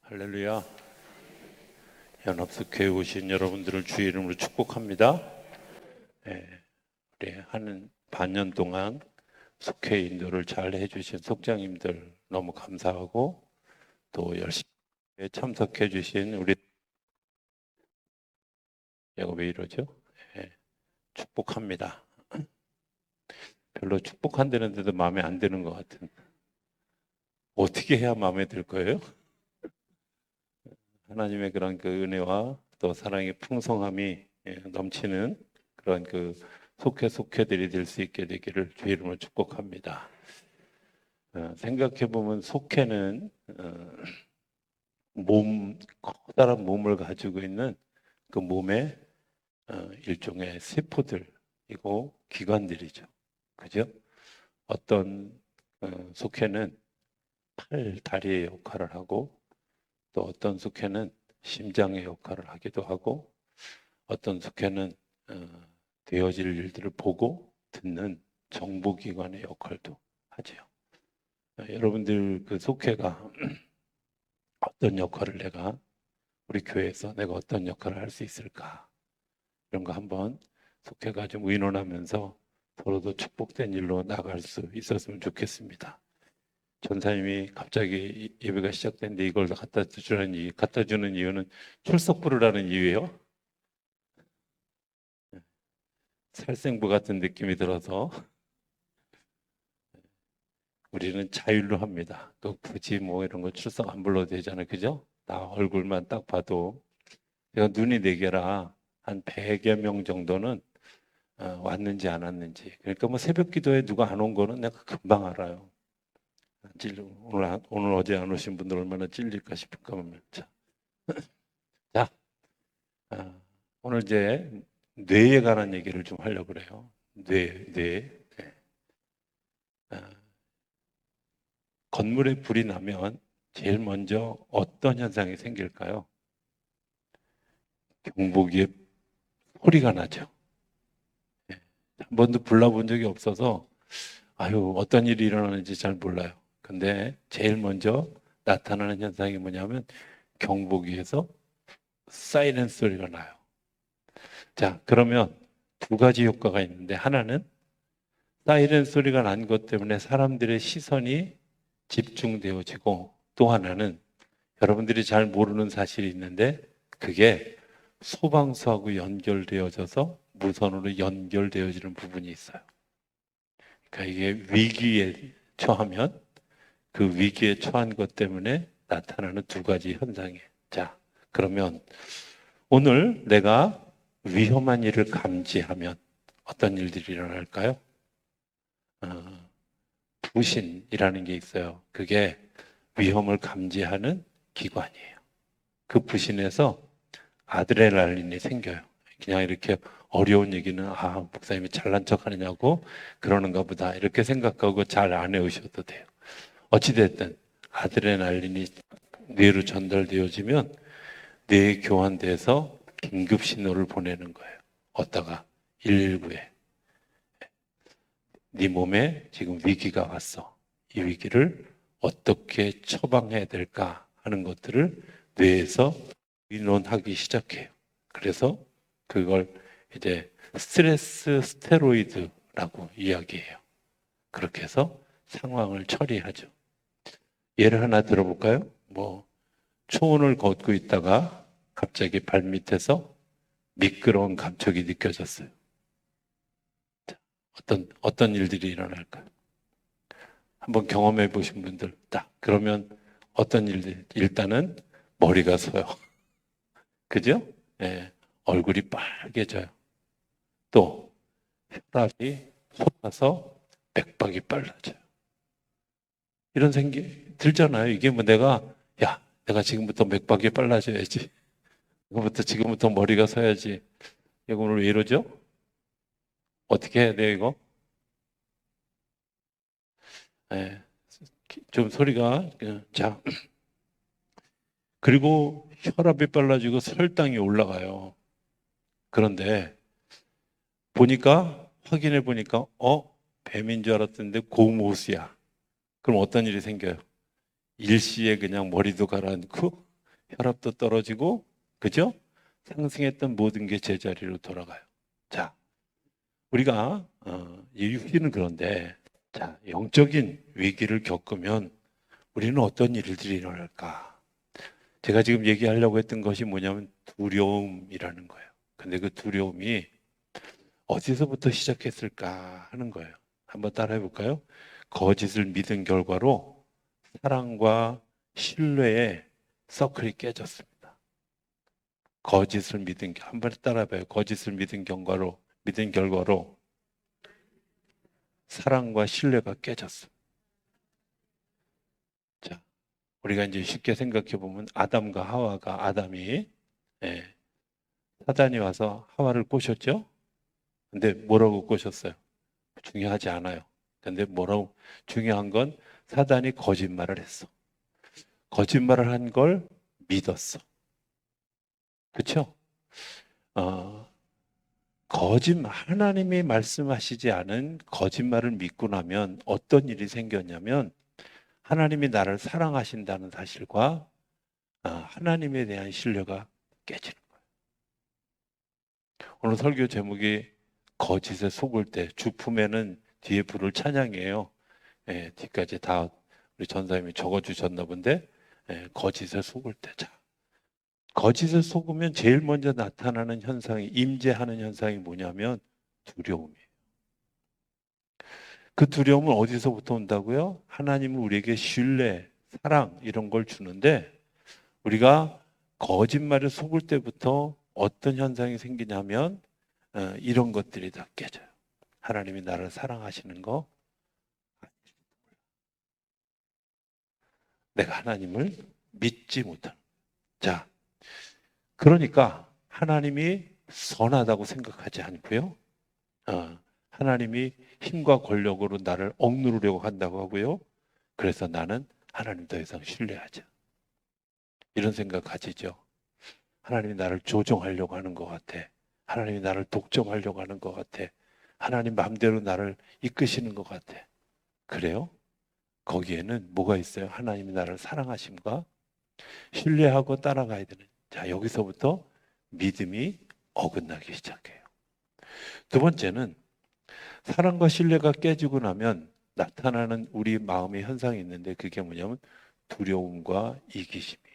할렐루야. 연합숙회에 오신 여러분들을 주의 이름으로 축복합니다. 우리 한 반년 동안 숙회 인도를 잘 해주신 속장님들 너무 감사하고, 또 열심히 참석해 주신 우리, 내가 왜 이러죠? 축복합니다. 별로 축복한다는데도 마음에 안 드는 것 같은. 어떻게 해야 마음에 들 거예요? 하나님의 그런 그 은혜와 또 사랑의 풍성함이 넘치는 그런 그 속회들이 될 수 있게 되기를 주의 이름으로 축복합니다. 생각해 보면 속회는 커다란 몸을 가지고 있는 그 몸의 일종의 세포들이고 기관들이죠. 그죠? 어떤 속회는 팔, 다리의 역할을 하고, 또 어떤 숙회는 심장의 역할을 하기도 하고, 어떤 숙회는 되어질 일들을 보고 듣는 정보기관의 역할도 하죠. 여러분들 그 속회가 어떤 역할을 우리 교회에서 내가 어떤 역할을 할 수 있을까, 이런 거 한번 속회가 좀 의논하면서 서로도 축복된 일로 나갈 수 있었으면 좋겠습니다. 전사님이 갑자기 예배가 시작됐는데 이걸 갖다 주는 이유는 출석 부르라는 이유예요. 살생부 같은 느낌이 들어서 우리는 자율로 합니다. 또 굳이 뭐 이런 거 출석 안 불러도 되잖아요. 그죠? 나 얼굴만 딱 봐도. 제가 눈이 네 개라 한 100여 명 정도는 왔는지 안 왔는지. 그러니까 뭐 새벽 기도에 누가 안 온 거는 내가 금방 알아요. 오늘 어제 안 오신 분들 얼마나 찔릴까 싶을까 보면. 자, 오늘 이제 뇌에 관한 얘기를 좀 하려고 그래요. 뇌. 네. 건물에 불이 나면 제일 먼저 어떤 현상이 생길까요? 경보기에 소리가 나죠. 한 번도 불나본 적이 없어서 어떤 일이 일어나는지 잘 몰라요. 근데 제일 먼저 나타나는 현상이 뭐냐면 경보기에서 사이렌 소리가 나요. 자, 그러면 두 가지 효과가 있는데, 하나는 사이렌 소리가 난 것 때문에 사람들의 시선이 집중되어지고, 또 하나는 여러분들이 잘 모르는 사실이 있는데, 그게 소방서하고 연결되어져서 무선으로 연결되어지는 부분이 있어요. 그러니까 이게 위기에 처하면 그 위기에 처한 것 때문에 나타나는 두 가지 현상이에요. 자, 그러면 오늘 내가 위험한 일을 감지하면 어떤 일들이 일어날까요? 부신이라는 게 있어요. 그게 위험을 감지하는 기관이에요. 그 부신에서 아드레날린이 생겨요. 그냥 이렇게 어려운 얘기는 목사님이 잘난 척 하느냐고 그러는가 보다 이렇게 생각하고 잘 안 해오셔도 돼요. 어찌됐든 아드레날린이 뇌로 전달되어지면 뇌에 교환돼서 긴급 신호를 보내는 거예요. 어디다가 119에 네 몸에 지금 위기가 왔어. 이 위기를 어떻게 처방해야 될까 하는 것들을 뇌에서 의논하기 시작해요. 그래서 그걸 이제 스트레스 스테로이드라고 이야기해요. 그렇게 해서 상황을 처리하죠. 예를 하나 들어볼까요? 초원을 걷고 있다가 갑자기 발밑에서 미끄러운 감촉이 느껴졌어요. 어떤 일들이 일어날까요? 한번 경험해 보신 분들 그러면 어떤 일들? 일단은 머리가 서요. 그죠? 네, 얼굴이 빨개져요. 또 혈압이 솟아서 맥박이 빨라져요. 이런 생기 들잖아요. 이게 내가 지금부터 맥박이 빨라져야지. 지금부터 머리가 서야지. 이거 오늘 왜 이러죠? 어떻게 해야 돼요, 이거? 네, 좀 소리가, 자. 그리고 혈압이 빨라지고 혈당이 올라가요. 그런데 확인해 보니까, 뱀인 줄 알았는데 곰옷이야. 그럼 어떤 일이 생겨요? 일시에 그냥 머리도 가라앉고 혈압도 떨어지고, 그죠? 상승했던 모든 게 제자리로 돌아가요. 자, 우리가 이 육신은 그런데, 자, 영적인 위기를 겪으면 우리는 어떤 일들이 일어날까? 제가 지금 얘기하려고 했던 것이 뭐냐면 두려움이라는 거예요. 근데 그 두려움이 어디서부터 시작했을까 하는 거예요. 한번 따라해 볼까요? 거짓을 믿은 결과로 사랑과 신뢰의 서클이 깨졌습니다. 거짓을 믿은 한번 따라해봐요. 거짓을 믿은 결과로 사랑과 신뢰가 깨졌습니다. 자, 우리가 이제 쉽게 생각해 보면 아담과 하와가 아담이 예, 사단이 와서 하와를 꼬셨죠? 근데 뭐라고 꼬셨어요? 중요하지 않아요. 근데 뭐라고 중요한 건 사단이 거짓말을 했어. 거짓말을 한 걸 믿었어. 그렇죠? 어, 하나님이 말씀하시지 않은 거짓말을 믿고 나면 어떤 일이 생겼냐면 하나님이 나를 사랑하신다는 사실과 하나님에 대한 신뢰가 깨지는 거예요. 오늘 설교 제목이 거짓에 속을 때, 주품에는 뒤에 불을 찬양이에요. 예, 뒤까지 다 우리 전사님이 적어주셨나 본데, 거짓에 속을 때. 자, 거짓에 속으면 제일 먼저 나타나는 현상이, 임재하는 현상이 뭐냐면 두려움이에요. 그 두려움은 어디서부터 온다고요? 하나님은 우리에게 신뢰, 사랑 이런 걸 주는데 우리가 거짓말을 속을 때부터 어떤 현상이 생기냐면 이런 것들이 다 깨져요. 하나님이 나를 사랑하시는 거, 내가 하나님을 믿지 못하는. 자, 그러니까 하나님이 선하다고 생각하지 않고요. 하나님이 힘과 권력으로 나를 억누르려고 한다고 하고요. 그래서 나는 하나님 더 이상 신뢰하지 않아. 이런 생각 가지죠. 하나님이 나를 조종하려고 하는 것 같아. 하나님이 나를 독점하려고 하는 것 같아. 하나님 마음대로 나를 이끄시는 것 같아. 그래요? 거기에는 뭐가 있어요? 하나님이 나를 사랑하심과 신뢰하고 따라가야 되는. 자, 여기서부터 믿음이 어긋나기 시작해요. 두 번째는 사랑과 신뢰가 깨지고 나면 나타나는 우리 마음의 현상이 있는데 그게 뭐냐면 두려움과 이기심이에요.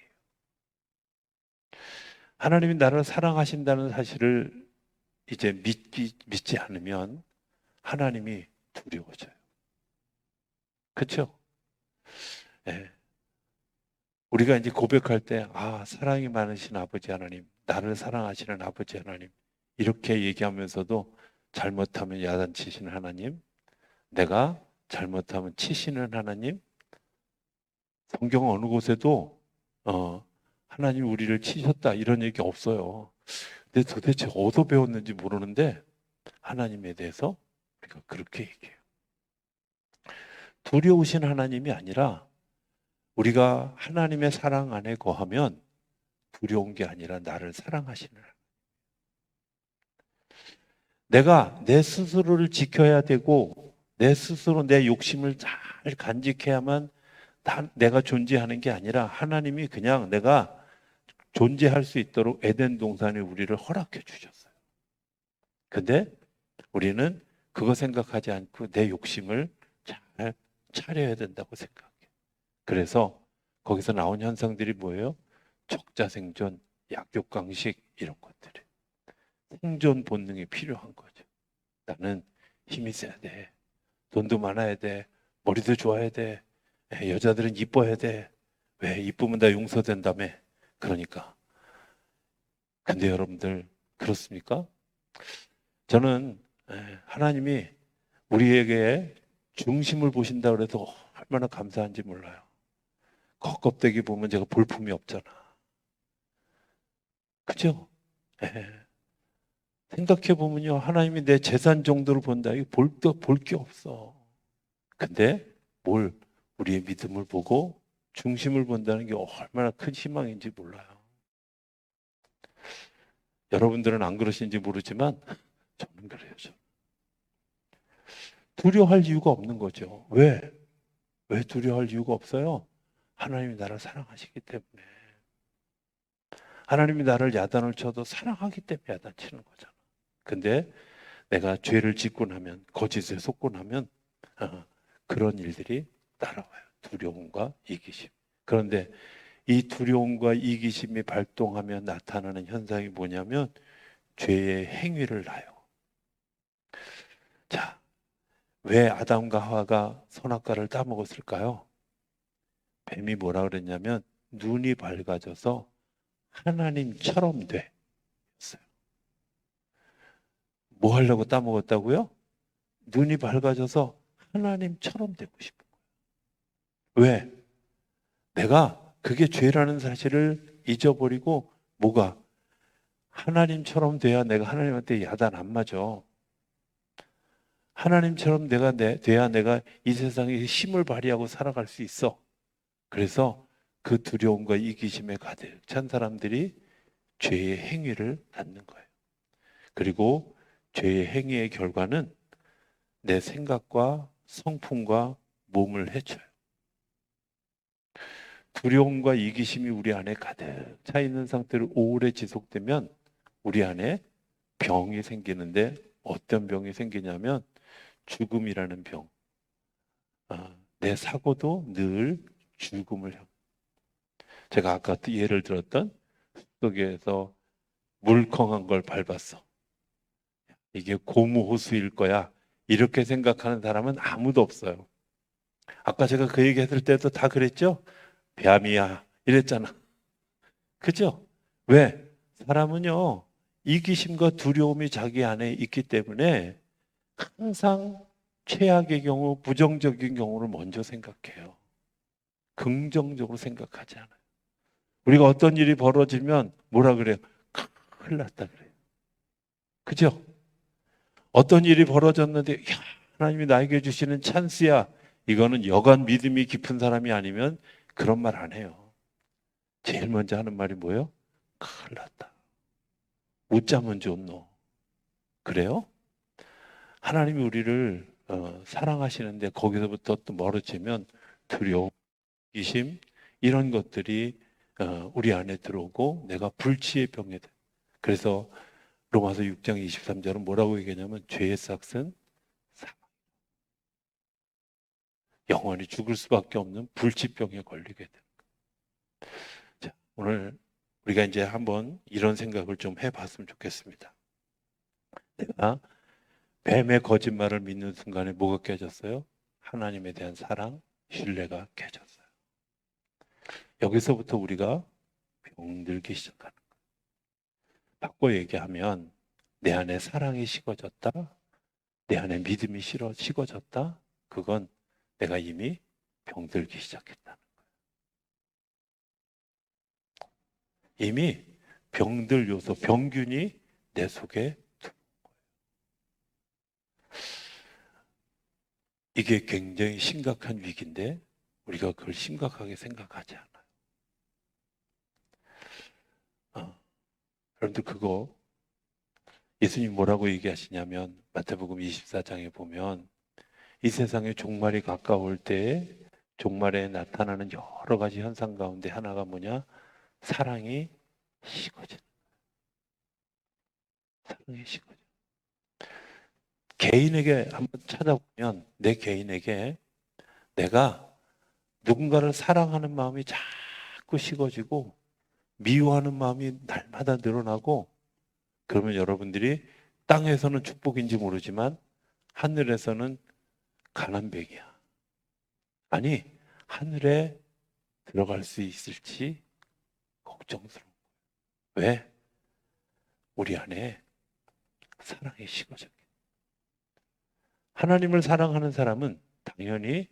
하나님이 나를 사랑하신다는 사실을 이제 믿지 않으면 하나님이 두려워져요. 그렇죠? 예. 우리가 이제 고백할 때, 사랑이 많으신 아버지 하나님, 나를 사랑하시는 아버지 하나님, 이렇게 얘기하면서도 잘못하면 야단치시는 하나님, 내가 잘못하면 치시는 하나님, 성경 어느 곳에도 하나님 우리를 치셨다 이런 얘기 없어요. 근데 도대체 어디서 배웠는지 모르는데 하나님에 대해서 우리가 그렇게 얘기해요. 두려우신 하나님이 아니라 우리가 하나님의 사랑 안에 거하면 두려운 게 아니라 나를 사랑하시는 하나님. 내가 내 스스로를 지켜야 되고 내 스스로 내 욕심을 잘 간직해야만 내가 존재하는 게 아니라 하나님이 그냥 내가 존재할 수 있도록 에덴 동산에 우리를 허락해 주셨어요. 근데 우리는 그거 생각하지 않고 내 욕심을 잘 차려야 된다고 생각해요. 그래서 거기서 나온 현상들이 뭐예요? 적자생존, 약육강식 이런 것들이 생존 본능이 필요한 거죠. 나는 힘이 세야 돼. 돈도 많아야 돼. 머리도 좋아야 돼. 여자들은 이뻐야 돼. 왜? 이쁘면 다 용서된다며. 그러니까. 근데 여러분들 그렇습니까? 저는 하나님이 우리에게 중심을 보신다 그래서 얼마나 감사한지 몰라요. 겉껍데기 보면 제가 볼품이 없잖아. 그죠? 생각해 보면요. 하나님이 내 재산 정도를 본다. 이거 볼 게 없어. 근데 우리의 믿음을 보고 중심을 본다는 게 얼마나 큰 희망인지 몰라요. 여러분들은 안 그러신지 모르지만 저는 그래요. 두려워할 이유가 없는 거죠. 왜? 왜 두려워할 이유가 없어요? 하나님이 나를 사랑하시기 때문에. 하나님이 나를 야단을 쳐도 사랑하기 때문에 야단치는 거잖아. 근데 내가 죄를 짓고 나면, 거짓에 속고 나면 그런 일들이 따라와요. 두려움과 이기심. 그런데 이 두려움과 이기심이 발동하면 나타나는 현상이 뭐냐면 죄의 행위를 낳아요. 자, 왜 아담과 하와가 선악과를 따먹었을까요? 뱀이 뭐라 그랬냐면 눈이 밝아져서 하나님처럼 돼. 뭐 하려고 따먹었다고요? 눈이 밝아져서 하나님처럼 되고 싶은 거예요. 왜? 내가 그게 죄라는 사실을 잊어버리고 뭐가? 하나님처럼 돼야 내가 하나님한테 야단 안 맞아. 하나님처럼 돼야 내가 이 세상에 힘을 발휘하고 살아갈 수 있어. 그래서 그 두려움과 이기심에 가득 찬 사람들이 죄의 행위를 낳는 거예요. 그리고 죄의 행위의 결과는 내 생각과 성품과 몸을 해쳐요. 두려움과 이기심이 우리 안에 가득 차 있는 상태로 오래 지속되면 우리 안에 병이 생기는데 어떤 병이 생기냐면 죽음이라는 병. 내 사고도 늘 죽음을 향. 제가 아까 예를 들었던 숲속에서 물컹한 걸 밟았어. 이게 고무호수일 거야. 이렇게 생각하는 사람은 아무도 없어요. 아까 제가 그 얘기했을 때도 다 그랬죠? 뱀이야 이랬잖아. 그죠? 왜? 사람은요 이기심과 두려움이 자기 안에 있기 때문에 항상 최악의 경우, 부정적인 경우를 먼저 생각해요. 긍정적으로 생각하지 않아요. 우리가 어떤 일이 벌어지면 뭐라 그래요? 큰일 났다 그래요. 그죠? 어떤 일이 벌어졌는데 야, 하나님이 나에게 주시는 찬스야. 이거는 여간 믿음이 깊은 사람이 아니면 그런 말 안 해요. 제일 먼저 하는 말이 뭐예요? 큰일 났다. 웃자면 좋노. 그래요? 하나님이 우리를 사랑하시는데 거기서부터 또 멀어지면 두려움, 이심 이런 것들이 우리 안에 들어오고 내가 불치의 병에 돼. 그래서 로마서 6장 23절은 뭐라고 얘기하냐면 죄의 삭은 사망. 영원히 죽을 수밖에 없는 불치병에 걸리게 돼. 자, 오늘 우리가 이제 한번 이런 생각을 좀 해봤으면 좋겠습니다. 내가 뱀의 거짓말을 믿는 순간에 뭐가 깨졌어요? 하나님에 대한 사랑, 신뢰가 깨졌어요. 여기서부터 우리가 병들기 시작하는 거예요. 바꿔 얘기하면 내 안에 사랑이 식어졌다, 내 안에 믿음이 식어졌다, 그건 내가 이미 병들기 시작했다는 거예요. 이미 병들 요소, 병균이 내 속에 들어온 거예요. 이게 굉장히 심각한 위기인데 우리가 그걸 심각하게 생각하지 않아요. 여러분들 그거 예수님 뭐라고 얘기하시냐면 마태복음 24장에 보면 이 세상의 종말이 가까울 때에 종말에 나타나는 여러 가지 현상 가운데 하나가 뭐냐? 사랑이 식어지는. 사랑이 식어져. 개인에게 한번 찾아보면 내 개인에게 내가 누군가를 사랑하는 마음이 자꾸 식어지고 미워하는 마음이 날마다 늘어나고 그러면 여러분들이 땅에서는 축복인지 모르지만 하늘에서는 가난뱅이야. 아니 하늘에 들어갈 수 있을지 걱정스러워. 왜? 우리 안에 사랑이 식어졌기. 하나님을 사랑하는 사람은 당연히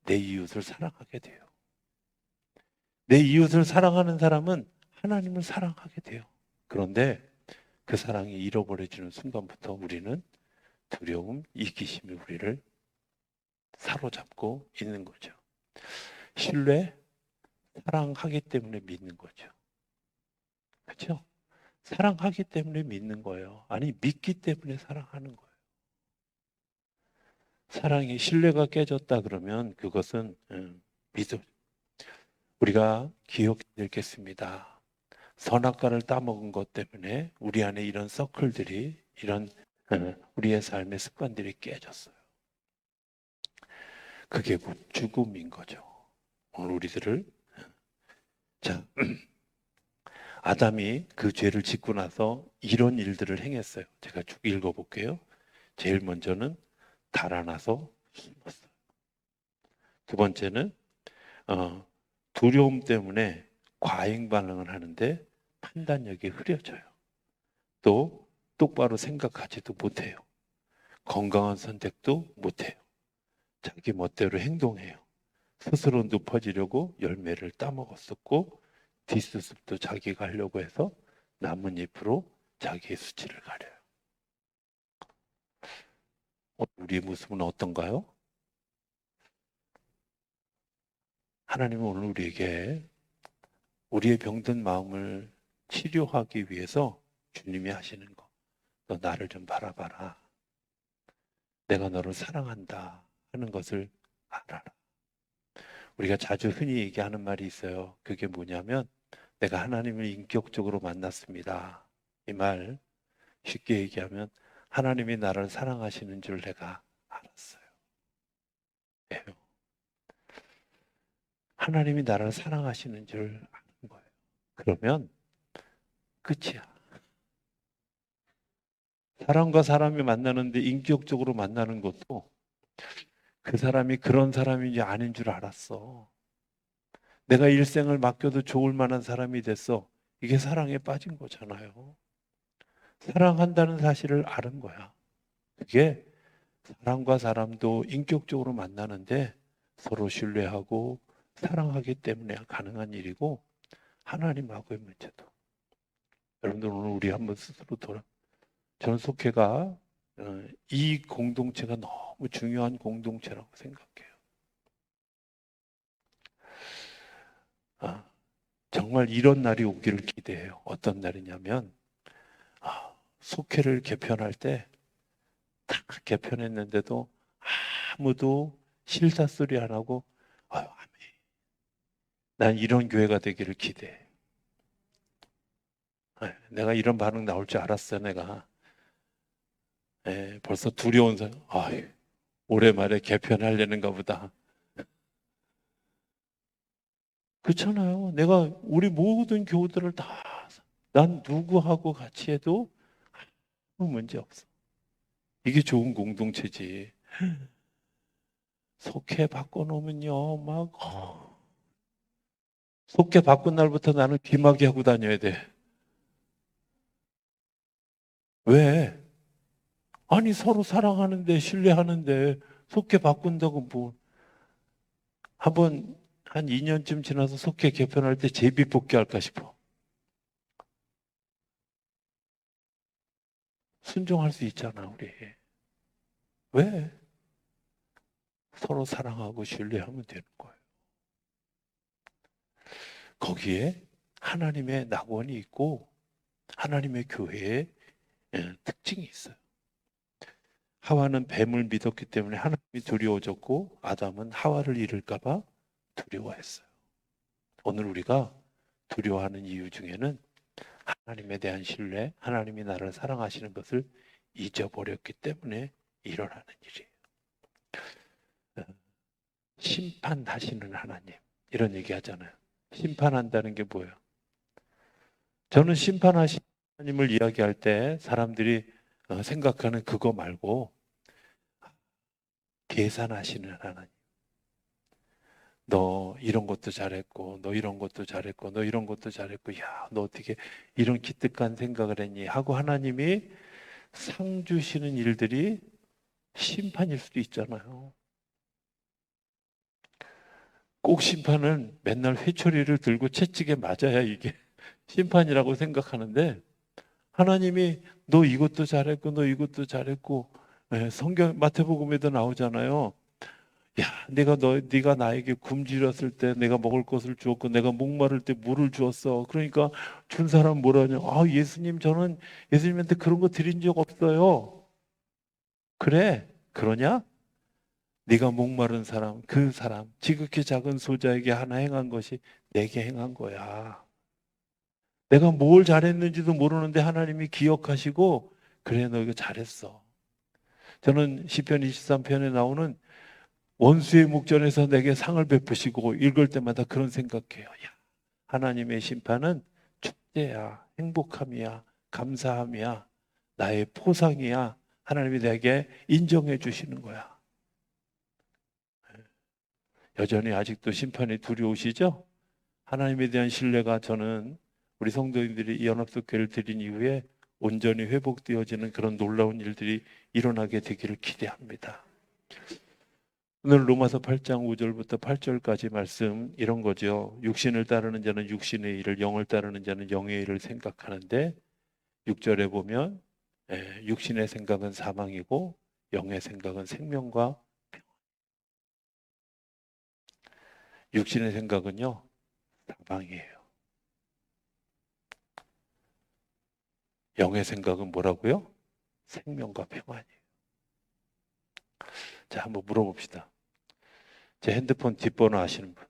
내 이웃을 사랑하게 돼요. 내 이웃을 사랑하는 사람은 하나님을 사랑하게 돼요. 그런데 그 사랑이 잃어버려지는 순간부터 우리는 두려움, 이기심이 우리를 사로잡고 있는 거죠. 신뢰, 사랑하기 때문에 믿는 거죠. 그렇죠? 사랑하기 때문에 믿는 거예요. 아니 믿기 때문에 사랑하는 거예요. 사랑이 신뢰가 깨졌다 그러면 그것은 믿음. 우리가 기억해 읽겠습니다. 선악과를 따먹은 것 때문에 우리 안에 이런 서클들이, 이런 우리의 삶의 습관들이 깨졌어요. 그게 곧 죽음인 거죠. 오늘 우리들을, 자, 아담이 그 죄를 짓고 나서 이런 일들을 행했어요. 제가 쭉 읽어볼게요. 제일 먼저는 달아나서 숨었어요. 두 번째는 두려움 때문에 과잉 반응을 하는데 판단력이 흐려져요. 또 똑바로 생각하지도 못해요. 건강한 선택도 못해요. 자기 멋대로 행동해요. 스스로 높아지려고 열매를 따먹었었고 뒷수습도 자기가 하려고 해서 나뭇잎으로 자기의 수치를 가려요. 우리의 모습은 어떤가요? 하나님은 오늘 우리에게 우리의 병든 마음을 치료하기 위해서 주님이 하시는 거, 너 나를 좀 바라봐라. 내가 너를 사랑한다 하는 것을 알아라. 우리가 자주 흔히 얘기하는 말이 있어요. 그게 뭐냐면 내가 하나님을 인격적으로 만났습니다. 이 말 쉽게 얘기하면 하나님이 나를 사랑하시는 줄 내가 알았어요. 예. 하나님이 나를 사랑하시는 줄 아는 거예요. 그러면 끝이야. 사람과 사람이 만나는데 인격적으로 만나는 것도 그 사람이 그런 사람인지 아닌 줄 알았어. 내가 일생을 맡겨도 좋을 만한 사람이 됐어. 이게 사랑에 빠진 거잖아요. 사랑한다는 사실을 아는 거야. 그게 사람과 사람도 인격적으로 만나는데 서로 신뢰하고 사랑하기 때문에 가능한 일이고 하나님하고의 문제도. 여러분들 오늘 우리 한번 스스로 저는 속회가 이 공동체가 너무 중요한 공동체라고 생각해요. 정말 이런 날이 오기를 기대해요. 어떤 날이냐면 속회를 개편할 때 다 개편했는데도 아무도 실사 소리 안 하고 아멘. 난 이런 교회가 되기를 기대해. 내가 이런 반응 나올 줄 알았어. 내가 벌써 두려운 사람. 올해 말에 개편하려는가 보다. 그렇잖아요. 내가 우리 모든 교우들을 난 누구하고 같이 해도 아무 문제 없어. 이게 좋은 공동체지. 속해 바꿔놓으면요, 속해 바꾼 날부터 나는 귀마개 하고 다녀야 돼. 왜? 아니, 서로 사랑하는데, 신뢰하는데, 속해 바꾼다고 뭐. 한 2년쯤 지나서 속해 개편할 때 제비 뽑기 할까 싶어. 순종할 수 있잖아, 우리. 왜? 서로 사랑하고 신뢰하면 되는 거예요. 거기에 하나님의 낙원이 있고 하나님의 교회의 특징이 있어요. 하와는 뱀을 믿었기 때문에 하나님이 두려워졌고 아담은 하와를 잃을까 봐 두려워했어요. 오늘 우리가 두려워하는 이유 중에는 하나님에 대한 신뢰, 하나님이 나를 사랑하시는 것을 잊어버렸기 때문에 일어나는 일이에요. 심판하시는 하나님, 이런 얘기 하잖아요. 심판한다는 게 뭐예요? 저는 심판하시는 하나님을 이야기할 때 사람들이 생각하는 그거 말고 계산하시는 하나님. 너 이런 것도 잘했고, 너 이런 것도 잘했고, 너 이런 것도 잘했고, 야, 너 어떻게 이런 기특한 생각을 했니? 하고 하나님이 상 주시는 일들이 심판일 수도 있잖아요. 꼭 심판은 맨날 회초리를 들고 채찍에 맞아야 이게 심판이라고 생각하는데 하나님이 너 이것도 잘했고 너 이것도 잘했고 성경 마태복음에도 나오잖아요. 야, 네가 나에게 굶주렸을 때 내가 먹을 것을 주었고 내가 목마를 때 물을 주었어. 그러니까 준 사람 뭐라냐? 예수님 저는 예수님한테 그런 거 드린 적 없어요. 그래? 그러냐? 네가 목마른 사람, 그 사람, 지극히 작은 소자에게 하나 행한 것이 내게 행한 거야. 내가 뭘 잘했는지도 모르는데 하나님이 기억하시고 그래 너 이거 잘했어. 저는 시편 23편에 나오는 원수의 목전에서 내게 상을 베푸시고 읽을 때마다 그런 생각해요. 야, 하나님의 심판은 축제야, 행복함이야, 감사함이야, 나의 포상이야. 하나님이 내게 인정해 주시는 거야. 여전히 아직도 심판이 두려우시죠? 하나님에 대한 신뢰가 저는 우리 성도님들이 이 연합속회를 드린 이후에 온전히 회복되어지는 그런 놀라운 일들이 일어나게 되기를 기대합니다. 오늘 로마서 8장 5절부터 8절까지 말씀 이런 거죠. 육신을 따르는 자는 육신의 일을, 영을 따르는 자는 영의 일을 생각하는데 6절에 보면 육신의 생각은 사망이고 영의 생각은 생명과 평안. 육신의 생각은요 사망이에요. 영의 생각은 뭐라고요? 생명과 평안이에요. 자, 한번 물어봅시다. 제 핸드폰 뒷번호 아시는 분?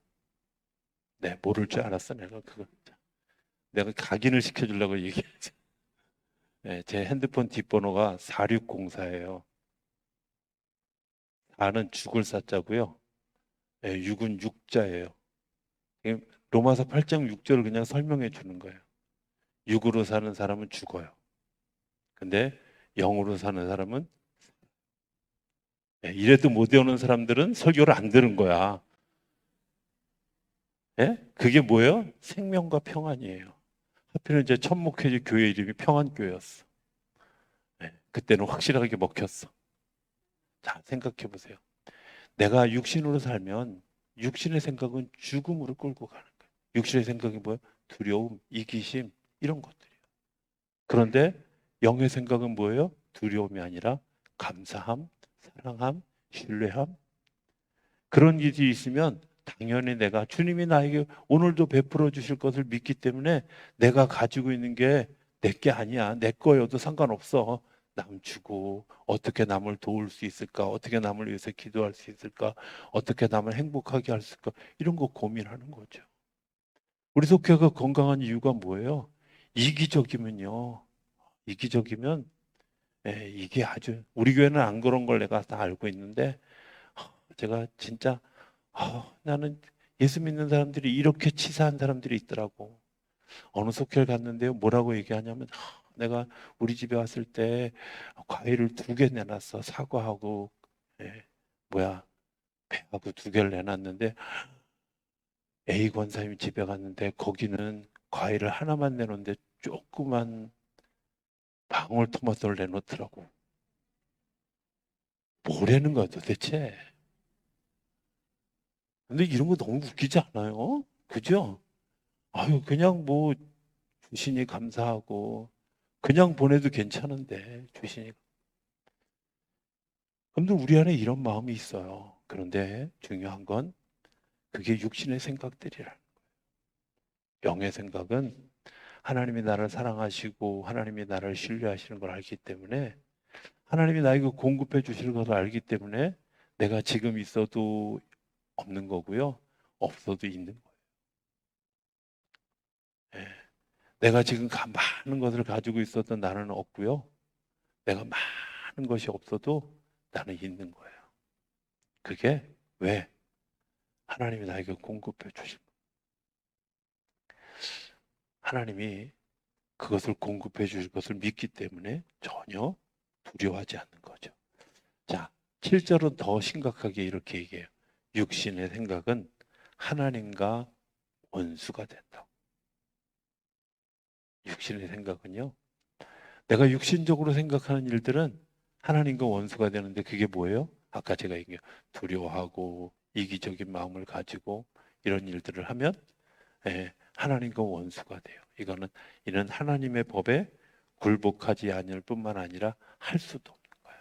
네, 모를 줄 알았어. 내가 각인을 시켜주려고 얘기했죠. 네, 제 핸드폰 뒷번호가 4604예요. 4는 죽을 사자고요. 네, 6은 육자예요. 로마서 8장 6절을 그냥 설명해 주는 거예요. 6으로 사는 사람은 죽어요. 근데 0으로 사는 사람은 이래도 못 외우는 사람들은 설교를 안 들은 거야. 예? 그게 뭐예요? 생명과 평안이에요. 하필은 이제 첫 목회지 교회 이름이 평안교회였어. 예, 그때는 확실하게 먹혔어. 자, 생각해 보세요. 내가 육신으로 살면 육신의 생각은 죽음으로 끌고 가는 거예요. 육신의 생각이 뭐예요? 두려움, 이기심 이런 것들이에요. 그런데 영의 생각은 뭐예요? 두려움이 아니라 감사함, 사랑함, 신뢰함 그런 일이 있으면 당연히 내가 주님이 나에게 오늘도 베풀어 주실 것을 믿기 때문에 내가 가지고 있는 게 내 게 아니야. 내 거여도 상관없어. 남 주고 어떻게 남을 도울 수 있을까? 어떻게 남을 위해서 기도할 수 있을까? 어떻게 남을 행복하게 할 수 있을까? 이런 거 고민하는 거죠. 우리 속회가 건강한 이유가 뭐예요? 이기적이면요. 이기적이면 이게 아주 우리 교회는 안 그런 걸 내가 다 알고 있는데 제가 진짜 나는 예수 믿는 사람들이 이렇게 치사한 사람들이 있더라고. 어느 속회를 갔는데요. 뭐라고 얘기하냐면 내가 우리 집에 왔을 때 과일을 2개 내놨어. 사과하고 예, 뭐야 배하고 2개를 내놨는데 A 권사님 집에 갔는데 거기는 과일을 하나만 내놓는데 조그만 방울토마토를 내놓더라고. 뭐라는 거야 도대체. 근데 이런 거 너무 웃기지 않아요? 그죠? 아유 그냥 뭐 주시니 감사하고 그냥 보내도 괜찮은데 주시니. 근데 우리 안에 이런 마음이 있어요. 그런데 중요한 건 그게 육신의 생각들이라. 영의 생각은 하나님이 나를 사랑하시고 하나님이 나를 신뢰하시는 걸 알기 때문에 하나님이 나에게 공급해 주실 것을 알기 때문에 내가 지금 있어도 없는 거고요. 없어도 있는 거예요. 예. 내가 지금 많은 것을 가지고 있어도 나는 없고요. 내가 많은 것이 없어도 나는 있는 거예요. 그게 왜? 하나님이 나에게 공급해 주신 하나님이 그것을 공급해 주실 것을 믿기 때문에 전혀 두려워하지 않는 거죠. 자, 7절은 더 심각하게 이렇게 얘기해요. 육신의 생각은 하나님과 원수가 된다. 육신의 생각은요. 내가 육신적으로 생각하는 일들은 하나님과 원수가 되는데 그게 뭐예요? 아까 제가 얘기한 두려워하고 이기적인 마음을 가지고 이런 일들을 하면 하나님과 원수가 돼요. 이는 하나님의 법에 굴복하지 않을 뿐만 아니라 할 수도 없는 거야.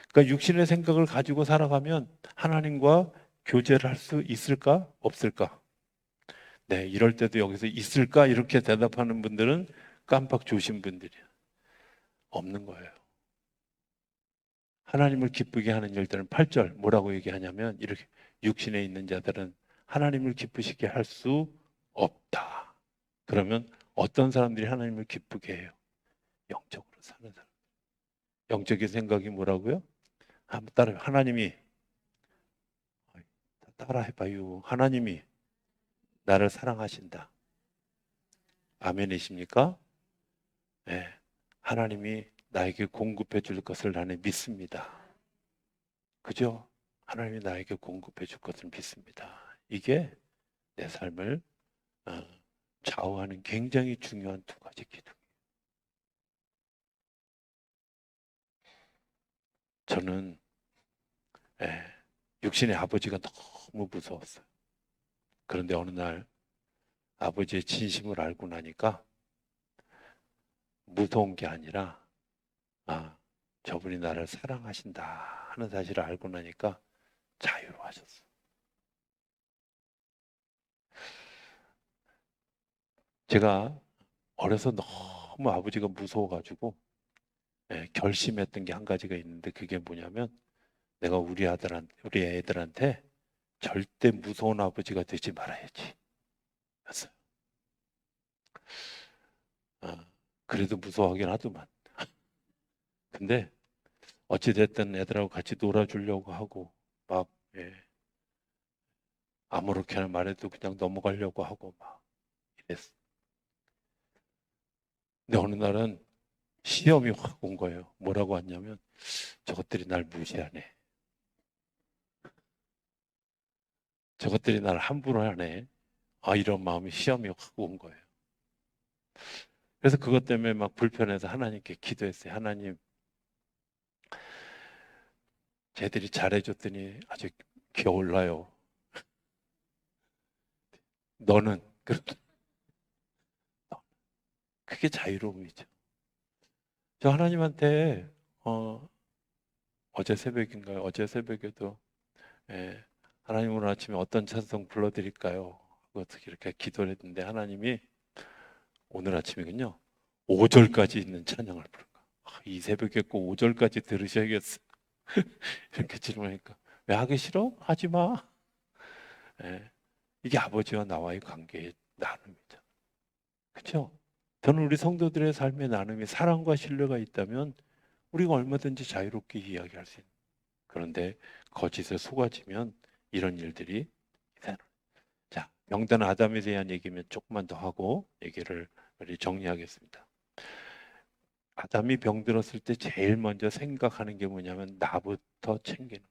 그러니까 육신의 생각을 가지고 살아가면 하나님과 교제를 할 수 있을까? 없을까? 네, 이럴 때도 여기서 있을까? 이렇게 대답하는 분들은 깜빡 조신 분들이에요. 없는 거예요. 하나님을 기쁘게 하는 일들은 8절 뭐라고 얘기하냐면 이렇게 육신에 있는 자들은 하나님을 기쁘시게 할 수 없다. 그러면 어떤 사람들이 하나님을 기쁘게 해요? 영적으로 사는 사람. 영적인 생각이 뭐라고요? 한번 따라해. 하나님이, 따라해봐요. 하나님이 나를 사랑하신다. 아멘이십니까? 네. 하나님이 나에게 공급해 줄 것을 나는 믿습니다. 그죠? 하나님이 나에게 공급해 줄 것을 믿습니다. 이게 내 삶을 어, 좌우하는 굉장히 중요한 두 가지 기둥. 저는 예, 육신의 아버지가 너무 무서웠어요. 그런데 어느 날 아버지의 진심을 알고 나니까 무서운 게 아니라 저분이 나를 사랑하신다 하는 사실을 알고 나니까 자유로워졌어요. 제가 어려서 너무 아버지가 무서워가지고 결심했던 게 한 가지가 있는데 그게 뭐냐면 내가 우리 애들한테 절대 무서운 아버지가 되지 말아야지. 였어요. 그래도 무서워하긴 하더만. 근데 어찌됐든 애들하고 같이 놀아주려고 하고 막 예, 아무렇게나 말해도 그냥 넘어가려고 하고 막 이랬어. 근데 어느 날은 시험이 확 온 거예요. 뭐라고 왔냐면 저것들이 날 무시하네. 저것들이 날 함부로 하네. 이런 마음이 시험이 확 온 거예요. 그래서 그것 때문에 막 불편해서 하나님께 기도했어요. 하나님, 쟤들이 잘해줬더니 아주 기어올라요. 너는 그게 자유로움이죠. 저 하나님한테 어제 새벽인가요? 어제 새벽에도 예, 하나님 오늘 아침에 어떤 찬송 불러드릴까요? 어떻게 이렇게 기도를 했는데 하나님이 오늘 아침이군요. 5절까지 있는 찬양을 부른 거야. 이 새벽에 꼭 5절까지 들으셔야겠어. 이렇게 질문하니까 왜 하기 싫어? 하지 마. 예, 이게 아버지와 나와의 관계의 나눔이죠. 그렇죠? 저는 우리 성도들의 삶의 나눔이 사랑과 신뢰가 있다면 우리가 얼마든지 자유롭게 이야기할 수 있는. 그런데 거짓에 속아지면 이런 일들이 일어나요. 자, 병든 아담에 대한 얘기면 조금만 더 하고 얘기를 우리 정리하겠습니다. 아담이 병들었을 때 제일 먼저 생각하는 게 뭐냐면 나부터 챙기는.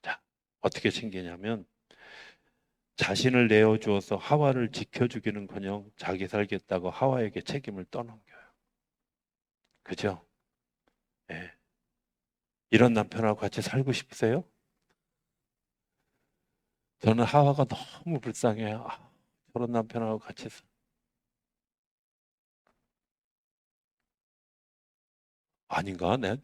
자, 어떻게 챙기냐면 자신을 내어주어서 하와를 지켜주기는커녕 자기 살겠다고 하와에게 책임을 떠넘겨요. 그죠? 예. 이런 남편하고 같이 살고 싶으세요? 저는 하와가 너무 불쌍해요. 저런 남편하고 같이 아닌가? 내가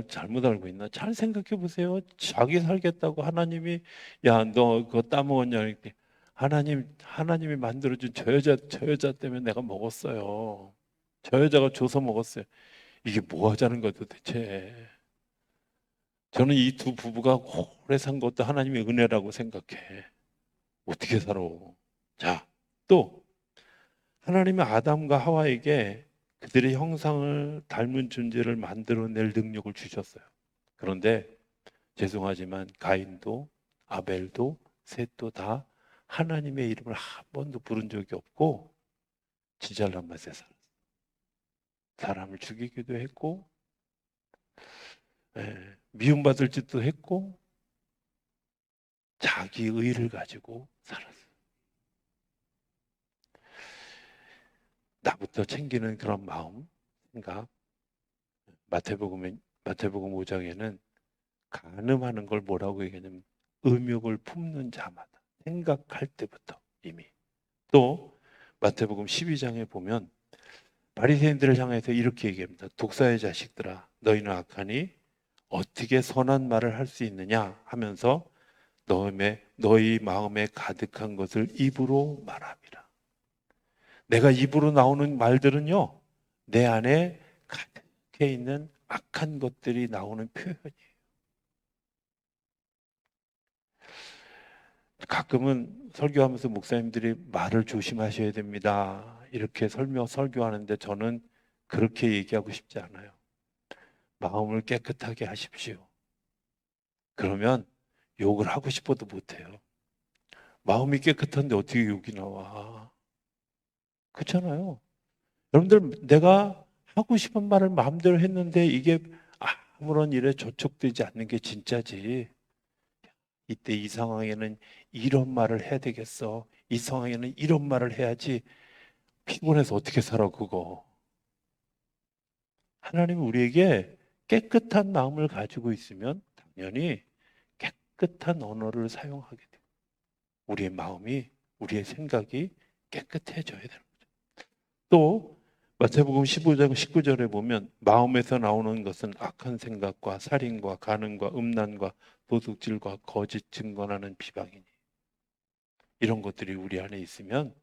잘못 알고 있나? 잘 생각해 보세요. 자기 살겠다고 하나님이 야, 너 그거 따먹었냐? 이렇게 하나님이 만들어준 저 여자 때문에 내가 먹었어요. 저 여자가 줘서 먹었어요. 이게 뭐 하자는 거야 도대체? 저는 이 두 부부가 오래 산 것도 하나님의 은혜라고 생각해. 어떻게 살아? 자, 또 하나님은 아담과 하와에게 그들의 형상을 닮은 존재를 만들어낼 능력을 주셨어요. 그런데 죄송하지만 가인도 아벨도 셋도 다 하나님의 이름을 한 번도 부른 적이 없고 지잘난 맛에 살았어요. 사람을 죽이기도 했고 미움받을 짓도 했고 자기 의를 가지고 살았어요. 나부터 챙기는 그런 마음, 생각. 마태복음 5장에는 간음하는 걸 뭐라고 얘기하냐면 음욕을 품는 자마다 생각할 때부터 이미. 또 마태복음 12장에 보면 바리새인들을 향해서 이렇게 얘기합니다. 독사의 자식들아, 너희는 악하니 어떻게 선한 말을 할 수 있느냐 하면서 너희 마음에 가득한 것을 입으로 말함이라. 내가 입으로 나오는 말들은요, 내 안에 가득해 있는 악한 것들이 나오는 표현이에요. 가끔은 설교하면서 목사님들이 말을 조심하셔야 됩니다, 이렇게 설교하는데 저는 그렇게 얘기하고 싶지 않아요. 마음을 깨끗하게 하십시오. 그러면 욕을 하고 싶어도 못해요. 마음이 깨끗한데 어떻게 욕이 나와? 그렇잖아요. 여러분들, 내가 하고 싶은 말을 마음대로 했는데 이게 아무런 일에 저촉되지 않는 게 진짜지. 이때 이 상황에는 이런 말을 해야 되겠어, 이 상황에는 이런 말을 해야지. 피곤해서 어떻게 살아 그거. 하나님은 우리에게 깨끗한 마음을 가지고 있으면 당연히 깨끗한 언어를 사용하게 돼요. 우리의 마음이, 우리의 생각이 깨끗해져야 되는 거죠. 또 마태복음 15장 19절에 보면 마음에서 나오는 것은 악한 생각과 살인과 간음과 음란과 도둑질과 거짓 증언하는 비방이니. 이런 것들이 우리 안에 있으면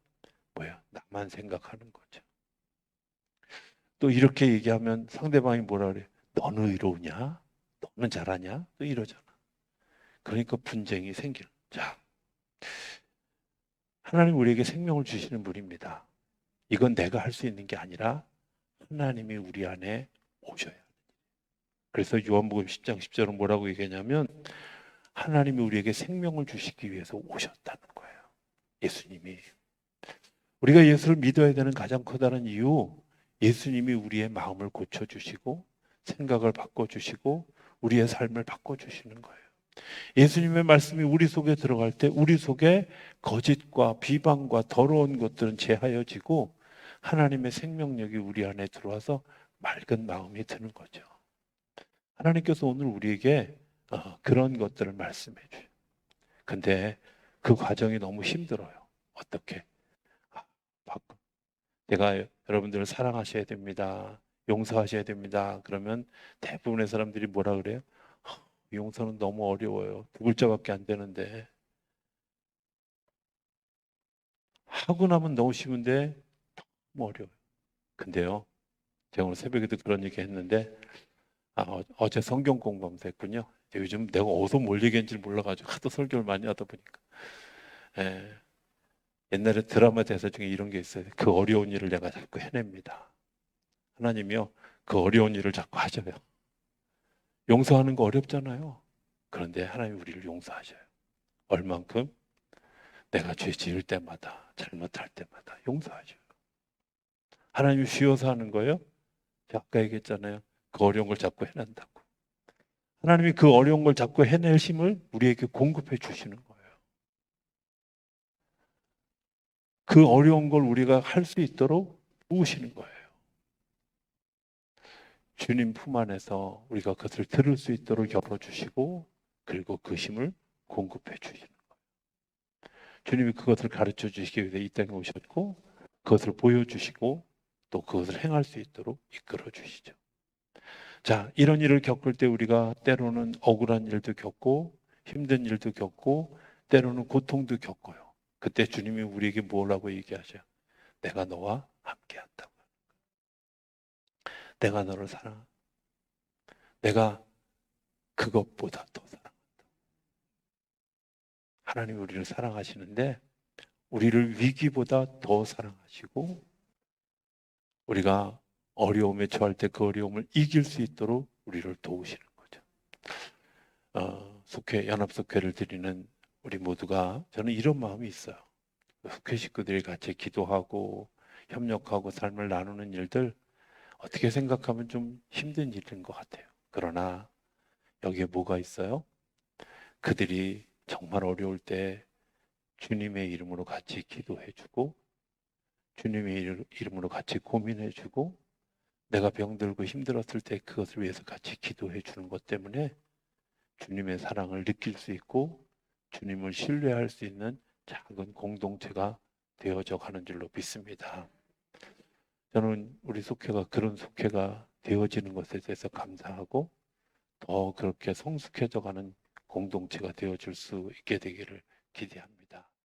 뭐야? 나만 생각하는 거죠. 또 이렇게 얘기하면 상대방이 뭐라 그래? 너는 의로우냐? 너는 잘하냐? 또 이러잖아. 그러니까 분쟁이 생기는. 자, 하나님 우리에게 생명을 주시는 분입니다. 이건 내가 할 수 있는 게 아니라 하나님이 우리 안에 오셔야 해요. 그래서 요한복음 10장 10절은 뭐라고 얘기하냐면 하나님이 우리에게 생명을 주시기 위해서 오셨다는 거예요. 예수님이. 우리가 예수를 믿어야 되는 가장 커다란 이유, 예수님이 우리의 마음을 고쳐주시고 생각을 바꿔주시고 우리의 삶을 바꿔주시는 거예요. 예수님의 말씀이 우리 속에 들어갈 때 우리 속에 거짓과 비방과 더러운 것들은 제하여지고 하나님의 생명력이 우리 안에 들어와서 맑은 마음이 드는 거죠. 하나님께서 오늘 우리에게 그런 것들을 말씀해 줘요. 근데 그 과정이 너무 힘들어요. 어떻게? 내가 여러분들을 사랑하셔야 됩니다, 용서하셔야 됩니다. 그러면 대부분의 사람들이 뭐라 그래요? 용서는 너무 어려워요. 두 글자밖에 안 되는데. 하고 나면 너무 쉬운데 너무 어려워요. 근데요, 제가 오늘 새벽에도 그런 얘기 했는데 어제 성경 공부하면서 했군요. 요즘 내가 어디서 뭘 얘기했는지 몰라가지고 하도 설교를 많이 하다 보니까. 예, 옛날에 드라마 대사 중에 이런 게 있어요. 그 어려운 일을 내가 자꾸 해냅니다. 하나님이요, 그 어려운 일을 자꾸 하셔요. 용서하는 거 어렵잖아요. 그런데 하나님 우리를 용서하셔요. 얼만큼? 내가 죄 지을 때마다, 잘못할 때마다 용서하셔요. 하나님이 쉬워서 하는 거예요? 아까 얘기했잖아요. 그 어려운 걸 자꾸 해낸다고. 하나님이 그 어려운 걸 자꾸 해낼 힘을 우리에게 공급해 주시는 거예요. 그 어려운 걸 우리가 할 수 있도록 도우시는 거예요. 주님 품 안에서 우리가 그것을 들을 수 있도록 열어주시고 그리고 그 힘을 공급해 주시는 거예요. 주님이 그것을 가르쳐 주시기 위해서 이 땅에 오셨고 그것을 보여주시고 또 그것을 행할 수 있도록 이끌어 주시죠. 자, 이런 일을 겪을 때 우리가 때로는 억울한 일도 겪고 힘든 일도 겪고 때로는 고통도 겪어요. 그때 주님이 우리에게 뭐라고 얘기하셔요? 내가 너와 함께 한다고. 내가 너를 사랑한다. 내가 그것보다 더 사랑한다. 하나님이 우리를 사랑하시는데 우리를 위기보다 더 사랑하시고 우리가 어려움에 처할 때 그 어려움을 이길 수 있도록 우리를 도우시는 거죠. 연합속회를 드리는 우리 모두가 저는 이런 마음이 있어요. 속회 식구들이 같이 기도하고 협력하고 삶을 나누는 일들 어떻게 생각하면 좀 힘든 일인 것 같아요. 그러나 여기에 뭐가 있어요? 그들이 정말 어려울 때 주님의 이름으로 같이 기도해주고 주님의 이름으로 같이 고민해주고 내가 병들고 힘들었을 때 그것을 위해서 같이 기도해주는 것 때문에 주님의 사랑을 느낄 수 있고 주님을 신뢰할 수 있는 작은 공동체가 되어져 가는 줄로 믿습니다. 저는 우리 속회가 그런 속회가 되어지는 것에 대해서 감사하고 더 그렇게 성숙해져 가는 공동체가 되어질 수 있게 되기를 기대합니다.